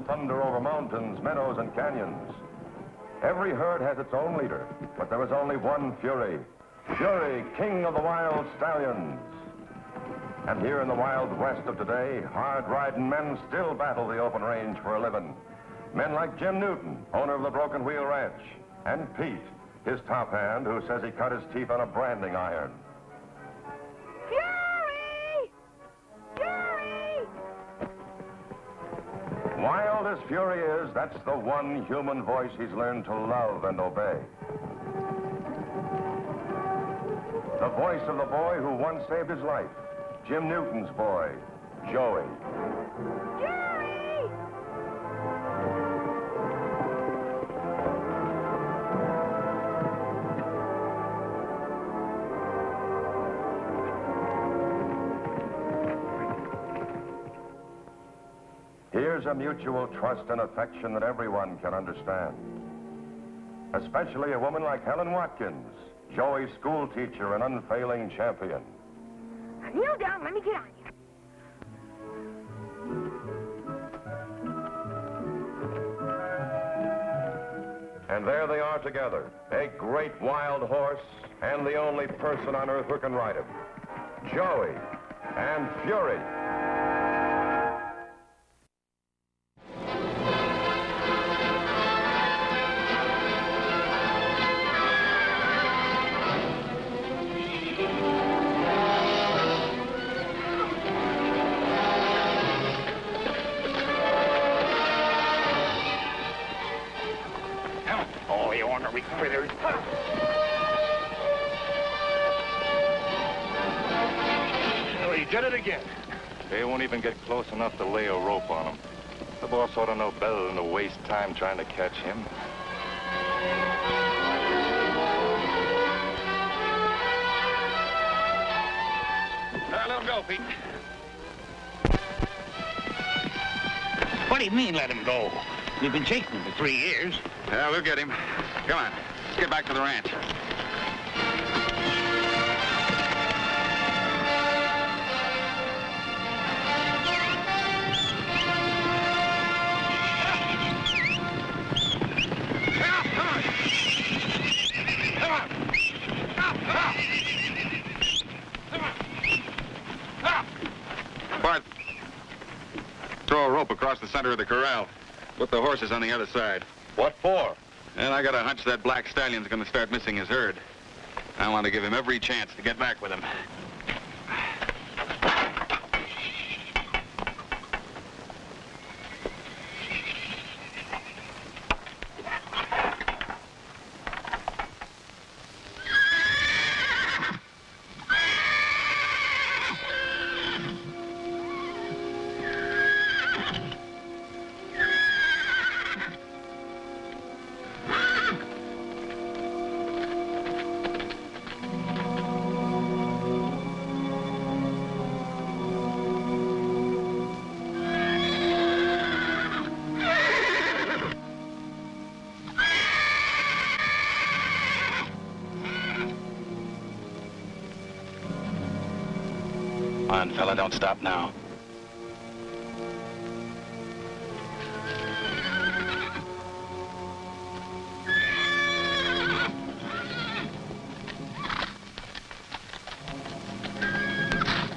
thunder over mountains, meadows, and canyons. Every herd has its own leader, but there is only one Fury. Fury, king of the wild stallions. And here in the wild west of today, hard-riding men still battle the open range for a living. Men like Jim Newton, owner of the Broken Wheel Ranch, and Pete, his top hand, who says he cut his teeth on a branding iron. Fury! Fury! Wild as Fury is, that's the one human voice he's learned to love and obey. The voice of the boy who once saved his life, Jim Newton's boy, Joey. Fury! Here's a mutual trust and affection that everyone can understand. Especially a woman like Helen Watkins, Joey's school teacher and unfailing champion. Now kneel down, let me get on you. And there they are together, a great wild horse and the only person on earth who can ride him. Joey and Fury. Critters. Well, he did it again. They won't even get close enough to lay a rope on him. The boss ought to know better than to waste time trying to catch him. Let him go, Pete. What do you mean, let him go? We've been chasing him for 3 years. Yeah, we'll get him. Come on, let's get back to the ranch. Bart, throw a rope across the center of the corral. Put the horses on the other side. What for? And I got a hunch that black stallion's gonna start missing his herd. I want to give him every chance to get back with him. Come on, fella, don't stop now.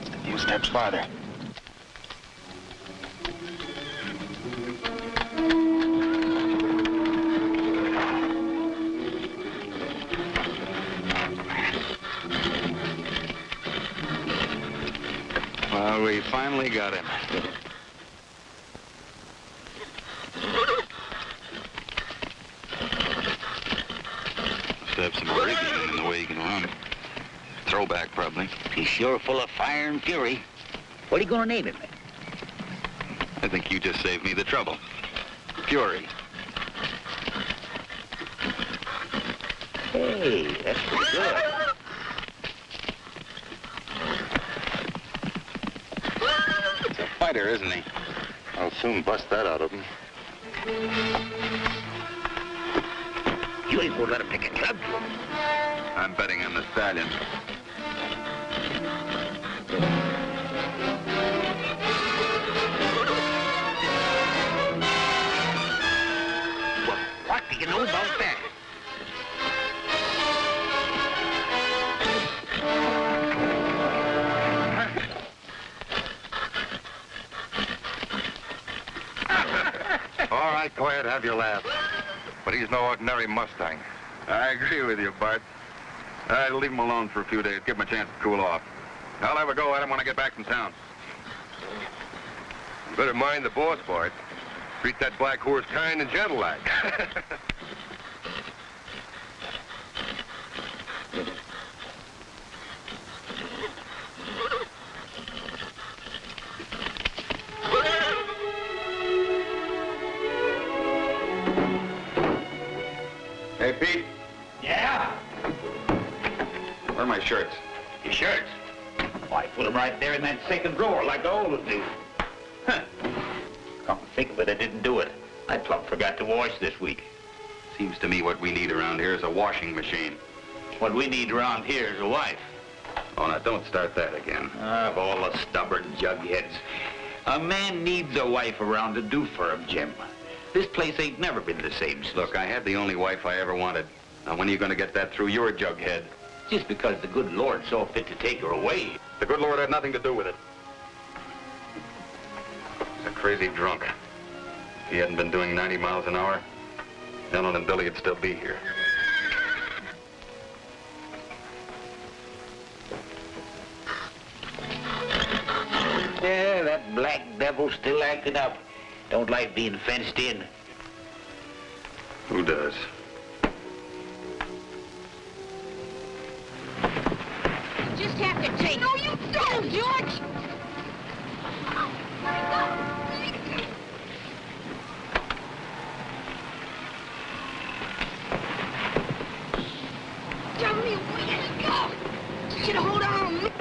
Just a few steps farther. Well, we finally got him. Must have some rigging in the way he can run. Throwback, probably. He's sure full of fire and fury. What are you gonna name him? I think you just saved me the trouble. Fury. Hey, that's pretty good. He's a fighter, isn't he? I'll soon bust that out of him. You ain't gonna let him pick a club. I'm betting on the stallion. you know about that. All right, go ahead, have your laugh. But he's no ordinary Mustang. I agree with you, Bart. I'll leave him alone for a few days, give him a chance to cool off. I'll have a go at him when I get back from town. You better mind the boss, Bart. Treat that black horse kind and gentle-like. Hey, Pete, Yeah? where are my shirts? Your shirts? Why, put them right there in that second drawer like I always do. Huh. Come to think of it, I didn't do it. I plumb forgot to wash this week. Seems to me what we need around here is a washing machine. What we need around here is a wife. Oh, now, don't start that again. Of all the stubborn jugheads. A man needs a wife around to do for him, Jim. This place ain't never been the same since. Look, I had the only wife I ever wanted. Now, when are you going to get that through your jughead? Just because the good Lord saw fit to take her away. The good Lord had nothing to do with it. He's a crazy drunk. If he hadn't been doing 90 miles an hour, Ellen and Billy would still be here. Yeah, that black devil's still acting up. Don't like being fenced in. Who does? Just have to take... No, you don't, George! Tell me where to go! Should hold on.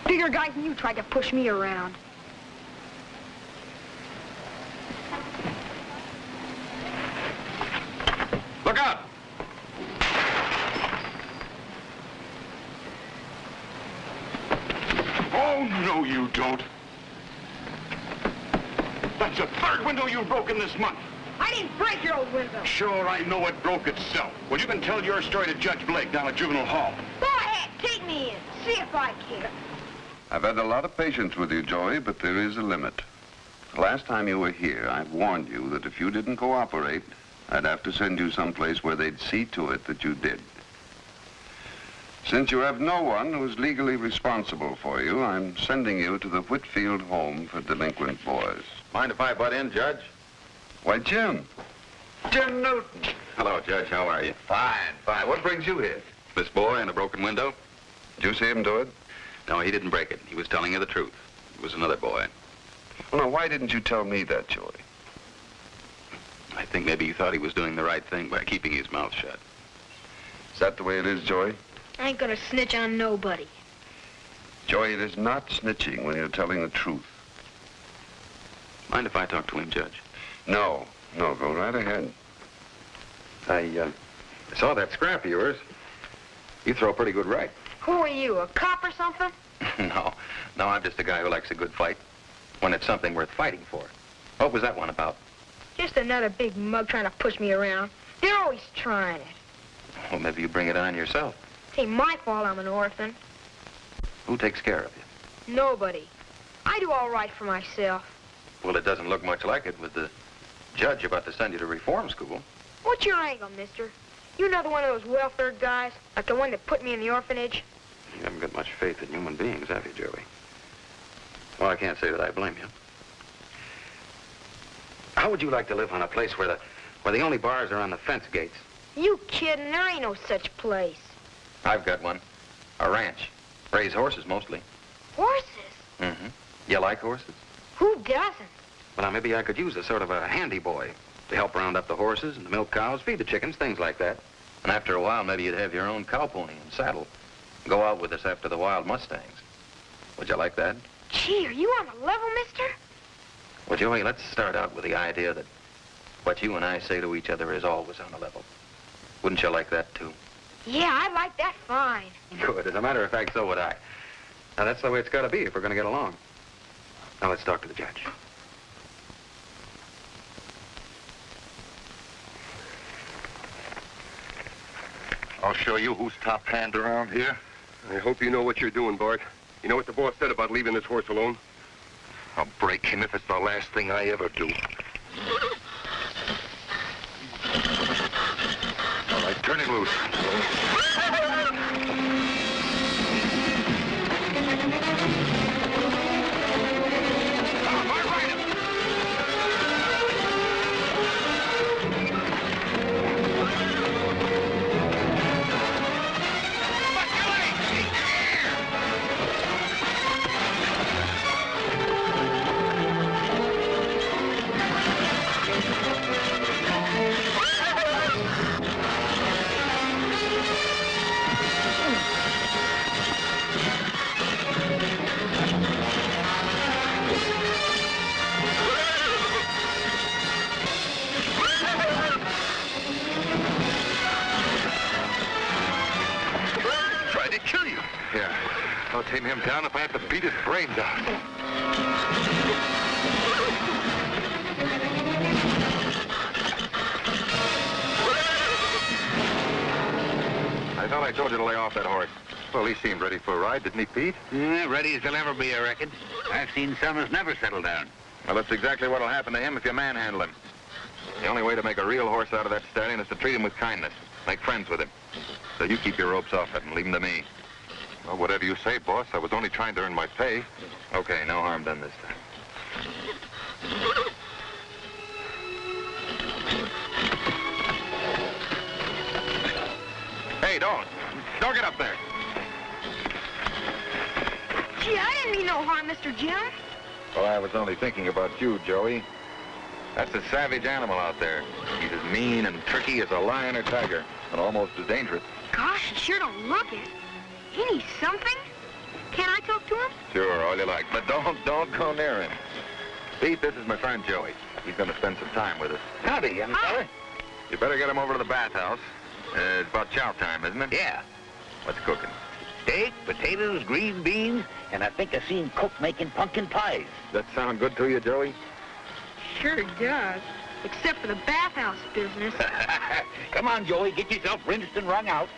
Bigger guy than you tried to push me around. Look out! Oh, no, you don't. That's the third window you've broken this month. I didn't break your old window. Sure, I know it broke itself. Well, you can tell your story to Judge Blake down at Juvenile Hall. Go ahead, take me in. See if I can. I've had a lot of patience with you, Joey, but there is a limit. The last time you were here, I warned you that if you didn't cooperate, I'd have to send you someplace where they'd see to it that you did. Since you have no one who's legally responsible for you, I'm sending you to the Whitfield Home for Delinquent Boys. Mind if I butt in, Judge? Why, Jim. Jim Newton. Hello, Judge. How are you? Fine, fine. What brings you here? This boy and a broken window? Did you see him do it? No, he didn't break it. He was telling you the truth. It was another boy. Well, now, why didn't you tell me that, Joey? I think maybe he thought he was doing the right thing by keeping his mouth shut. Is that the way it is, Joey? I ain't gonna snitch on nobody. Joey, it is not snitching when you're telling the truth. Mind if I talk to him, Judge? No, no, go right ahead. I saw that scrap of yours. You throw a pretty good right. Who are you, a cop or something? No, I'm just a guy who likes a good fight when it's something worth fighting for. What was that one about? Just another big mug trying to push me around. They're always trying it. Well, maybe you bring it on yourself. It ain't my fault I'm an orphan. Who takes care of you? Nobody. I do all right for myself. Well, it doesn't look much like it with the judge about to send you to reform school. What's your angle, mister? You another one of those welfare guys? Like the one that put me in the orphanage? You haven't got much faith in human beings, have you, Joey? Well, I can't say that I blame you. How would you like to live on a place where the only bars are on the fence gates? You kidding? There ain't no such place. I've got one. A ranch. Raise horses, mostly. Horses? Mm-hmm. You like horses? Who doesn't? Well, now, maybe I could use a sort of a handy boy to help round up the horses and the milk cows, feed the chickens, things like that. And after a while, maybe you'd have your own cow pony and saddle. Go out with us after the wild mustangs. Would you like that? Gee, are you on the level, mister? Well, Joey, let's start out with the idea that what you and I say to each other is always on the level. Wouldn't you like that, too? Yeah, I like that fine. Good. As a matter of fact, so would I. Now, that's the way it's got to be if we're going to get along. Now, let's talk to the judge. I'll show you who's top hand around here. I hope you know what you're doing, Bart. You know what the boss said about leaving this horse alone? I'll break him if it's the last thing I ever do. All right, turn him loose. I'll tame him down if I have to beat his brains out. I thought I told you to lay off that horse. Well, he seemed ready for a ride, didn't he, Pete? Yeah, ready as he'll ever be, I reckon. I've seen some as never settle down. Well, that's exactly what'll happen to him if you manhandle him. The only way to make a real horse out of that stallion is to treat him with kindness. Make friends with him. So you keep your ropes off it and leave him to me. Well, whatever you say, boss. I was only trying to earn my pay. Okay, no harm done this time. Hey, don't get up there. Gee, I didn't mean no harm, Mr. Jim. Well, I was only thinking about you, Joey. That's a savage animal out there. He's as mean and tricky as a lion or tiger, and almost as dangerous. Gosh, he sure don't look it. Ain't he something? Can I talk to him? Sure, all you like, but don't go near him. Pete, this is my friend Joey. He's going to spend some time with us. Howdy, young fella. You better get him over to the bathhouse. It's about chow time, isn't it? Yeah. What's cooking? Steak, potatoes, green beans, and I think I seen Cook making pumpkin pies. Does that sound good to you, Joey? Sure does. Except for the bathhouse business. Come on, Joey, get yourself rinsed and wrung out.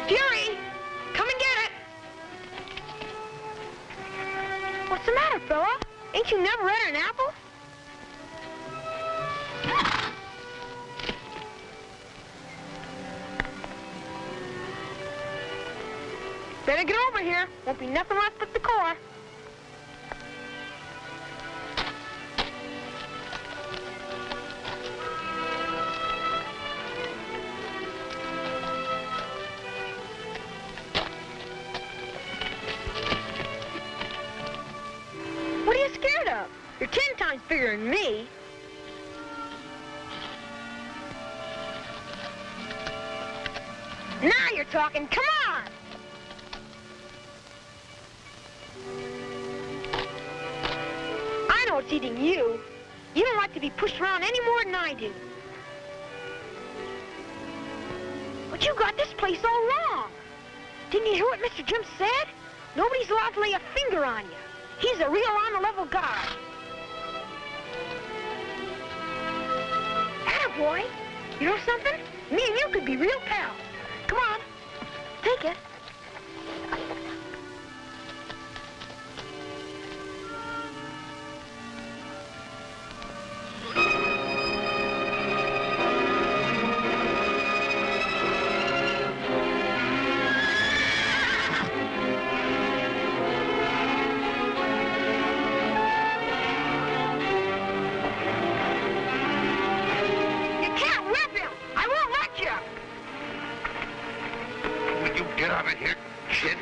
Fury! Come and get it! What's the matter, fella? Ain't you never read an apple? Better get over here. Won't be nothing left but the core. What are you scared of? You're 10 times bigger than me. Now you're talking. Come on! I know it's eating you. You don't like to be pushed around any more than I do. But you got this place all wrong. Didn't you hear what Mr. Jim said? Nobody's allowed to lay a finger on you. He's a real on-the-level guy. Attaboy. You know something? Me and you could be real pals. Come on. Take it. You can't whip him. I won't let you. Will you get out of here, kid?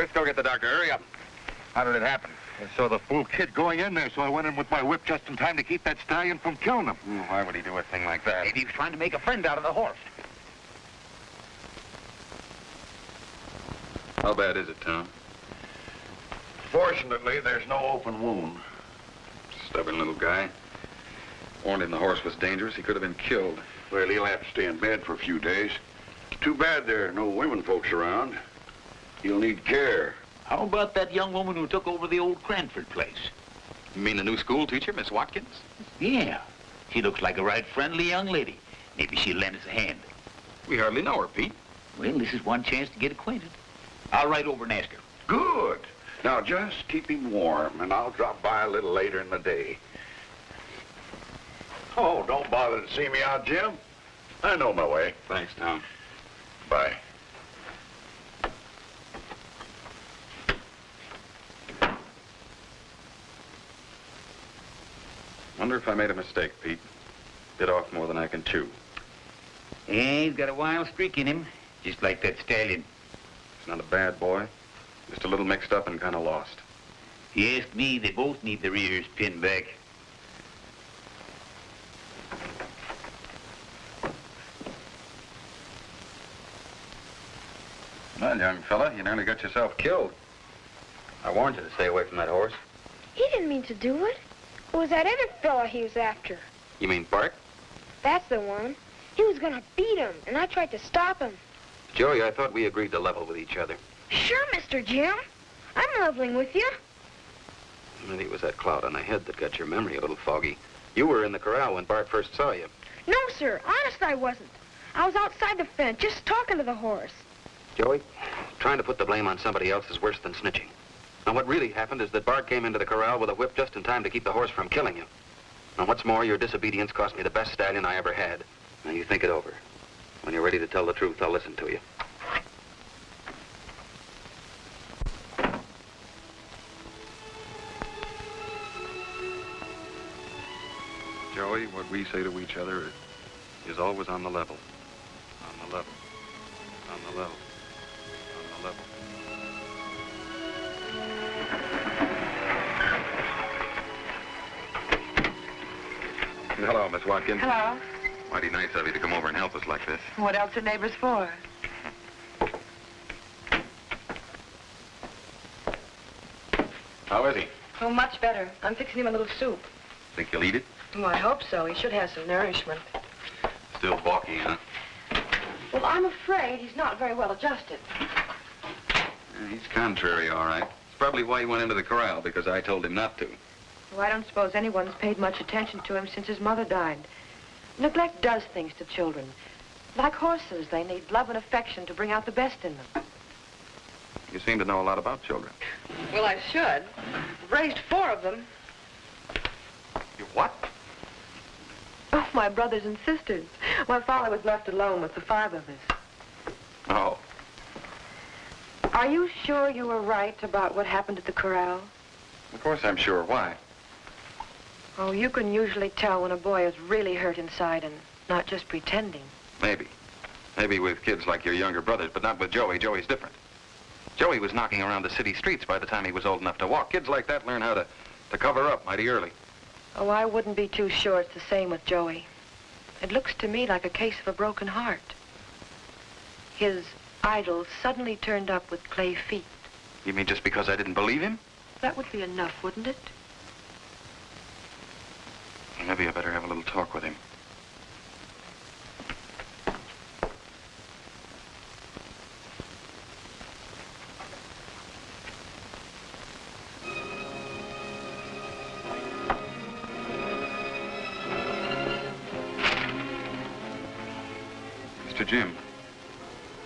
Chris, go get the doctor. Hurry up. How did it happen? I saw the fool kid going in there, so I went in with my whip just in time to keep that stallion from killing him. Why would he do a thing like that? Maybe he was trying to make a friend out of the horse. How bad is it, Tom? Fortunately, there's no open wound. Stubborn little guy. Warned him the horse was dangerous. He could have been killed. Well, he'll have to stay in bed for a few days. It's too bad there are no women folks around. He'll need care. How about that young woman who took over the old Cranford place? You mean the new school teacher, Miss Watkins? Yeah. She looks like a right friendly young lady. Maybe she'll lend us a hand. We hardly know her, Pete. Well, this is one chance to get acquainted. I'll ride over and ask her. Good. Now, just keep him warm, and I'll drop by a little later in the day. Oh, don't bother to see me out, Jim. I know my way. Thanks, Tom. Bye. Wonder if I made a mistake, Pete. Bit off more than I can chew. Yeah, he's got a wild streak in him, just like that stallion. He's not a bad boy. Just a little mixed up and kind of lost. If you ask me, they both need their ears pinned back. Well, young fella, you nearly got yourself killed. I warned you to stay away from that horse. He didn't mean to do it. It was that other fella he was after. You mean Bart? That's the one. He was gonna beat him, and I tried to stop him. Joey, I thought we agreed to level with each other. Sure, Mr. Jim. I'm leveling with you. Maybe it was that cloud on the head that got your memory a little foggy. You were in the corral when Bart first saw you. No, sir. Honest, I wasn't. I was outside the fence, just talking to the horse. Joey, trying to put the blame on somebody else is worse than snitching. Now, what really happened is that Bart came into the corral with a whip just in time to keep the horse from killing you. And what's more, your disobedience cost me the best stallion I ever had. Now, you think it over. When you're ready to tell the truth, I'll listen to you. Joey, what we say to each other is always on the level. On the level. On the level. On the level. Hello, Miss Watkins. Hello. Mighty nice of you to come over and help us like this. What else are neighbors for? How is he? Oh, much better. I'm fixing him a little soup. Think you'll eat it? Oh, I hope so. He should have some nourishment. Still balky, huh? Well, I'm afraid he's not very well adjusted. He's contrary, all right. It's probably why he went into the corral, because I told him not to. Well, I don't suppose anyone's paid much attention to him since his mother died. Neglect does things to children. Like horses, they need love and affection to bring out the best in them. You seem to know a lot about children. Well, I should. I've raised 4 of them. You what? Oh, my brothers and sisters. My father was left alone with the 5 of us. Oh. Are you sure you were right about what happened at the corral? Of course I'm sure. Why? Oh, you can usually tell when a boy is really hurt inside and not just pretending. Maybe. Maybe with kids like your younger brothers, but not with Joey. Joey's different. Joey was knocking around the city streets by the time he was old enough to walk. Kids like that learn how to cover up mighty early. Oh, I wouldn't be too sure it's the same with Joey. It looks to me like a case of a broken heart. His idol suddenly turned up with clay feet. You mean just because I didn't believe him? That would be enough, wouldn't it? Maybe I better have a little talk with him. Mr. Jim,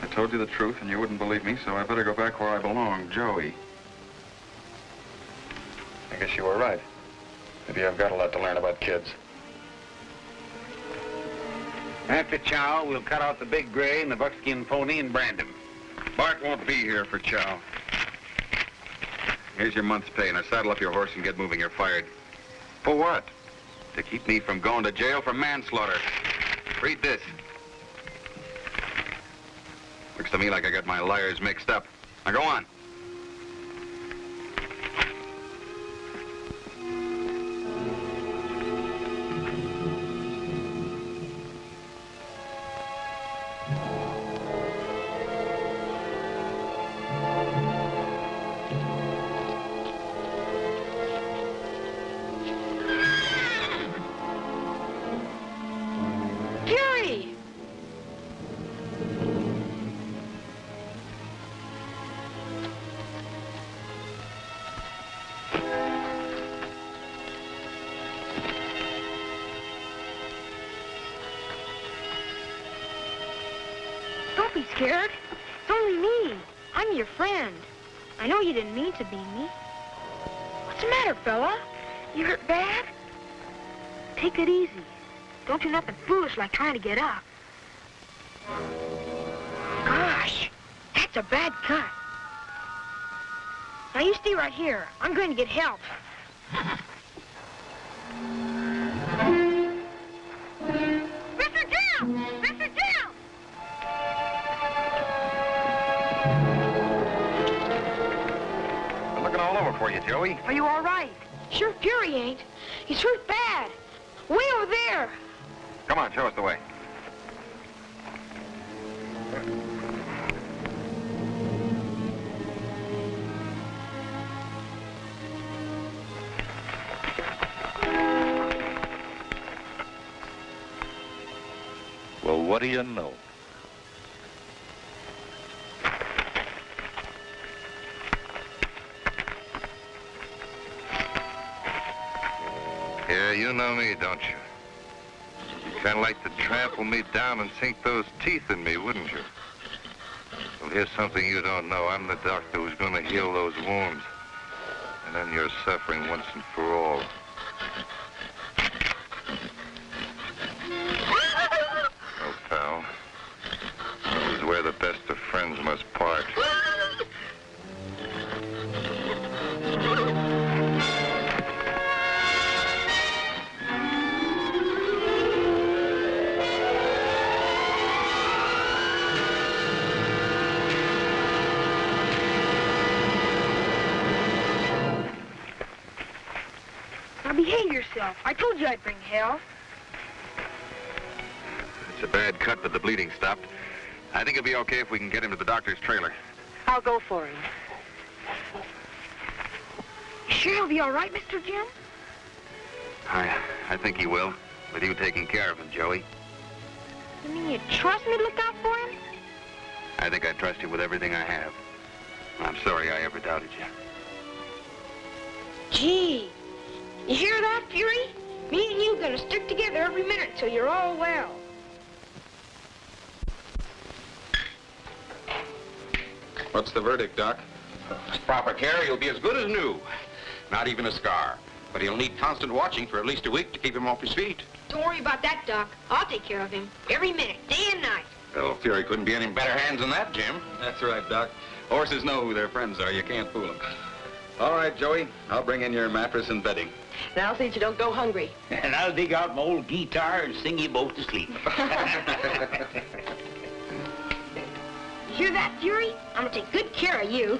I told you the truth and you wouldn't believe me, so I better go back where I belong, Joey. I guess you were right. Maybe I've got a lot to learn about kids. After chow, we'll cut out the big gray and the buckskin pony and brand him. Bart won't be here for chow. Here's your month's pay. Now saddle up your horse and get moving. You're fired. For what? To keep me from going to jail for manslaughter. Read this. Looks to me like I got my liars mixed up. Now go on. be scared. It's only me. I'm your friend. I know you didn't mean to beat me. What's the matter, fella? You hurt bad? Take it easy. Don't do nothing foolish like trying to get up. Gosh, that's a bad cut. Now you stay right here. I'm going to get help. Mr. Jim! Mr. Jim! I'm looking all over for you, Joey. Are you all right? Sure Fury ain't. He's hurt bad. Way over there. Come on, show us the way. Well, what do you know? Yeah, you know me, don't you? You'd kind of like to trample me down and sink those teeth in me, wouldn't you? Well, here's something you don't know. I'm the doctor who's going to heal those wounds. And then your suffering once and for all. Oh, pal. This is where the best of friends must part. Now behave yourself. I told you I'd bring help. It's a bad cut, but the bleeding stopped. I think it'll be okay if we can get him to the doctor's trailer. I'll go for him. You sure he'll be all right, Mr. Jim? I think he will, with you taking care of him, Joey. You mean you trust me to look out for him? I think I trust you with everything I have. I'm sorry I ever doubted you. Gee, you hear that, Fury? Me and you gonna stick together every minute till you're all well. What's the verdict, Doc? With proper care, he'll be as good as new. Not even a scar. But he'll need constant watching for at least a week to keep him off his feet. Don't worry about that, Doc. I'll take care of him every minute, day and night. Well, Fury couldn't be any better hands than that, Jim. That's right, Doc. Horses know who their friends are. You can't fool them. All right, Joey. I'll bring in your mattress and bedding. Now see that you don't go hungry. And I'll dig out my old guitar and sing you both to sleep. Hear that, Fury? I'm gonna take good care of you.